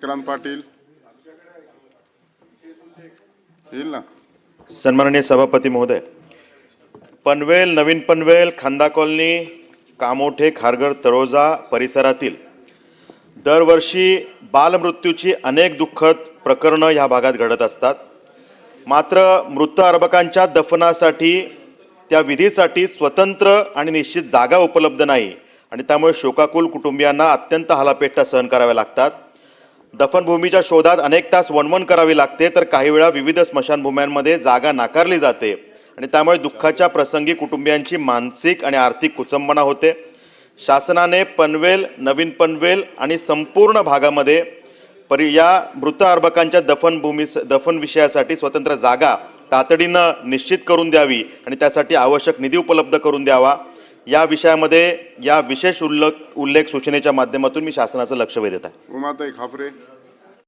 विक्रांत पाटील येईल ना। सन्माननीय सभापती महोदय, पनवेल, नवीन पनवेल, खांदा कॉलनी, कामोठे, खारघर, तळोजा परिसरातील दरवर्षी बालमृत्यूची अनेक दुःखद प्रकरणं ह्या भागात घडत असतात। मात्र मृत अर्भकांच्या दफनासाठी त्या विधीसाठी स्वतंत्र आणि निश्चित जागा उपलब्ध नाही आणि त्यामुळे शोकाकुल कुटुंबियांना अत्यंत हालापेटा सहन कराव्या लागतात। दफनभूमीच्या शोधात अनेक तास वणवण करावी लागते, तर काही वेळा विविध स्मशानभूम्यांमध्ये जागा नाकारली जाते आणि त्यामुळे दुःखाच्या प्रसंगी कुटुंबियांची मानसिक आणि आर्थिक कुचंबना होते। शासनाने पनवेल, नवीन पनवेल आणि संपूर्ण भागामध्ये या मृत अर्भकांच्या दफन विषयासाठी स्वतंत्र जागा तातडीनं निश्चित करून द्यावी आणि त्यासाठी आवश्यक निधी उपलब्ध करून द्यावा। या विषयामध्ये या विशेष उल्लेख सूचनेच्या माध्यमातून मी शासनाचं लक्ष वेधत आहे। उमाताई खापरे।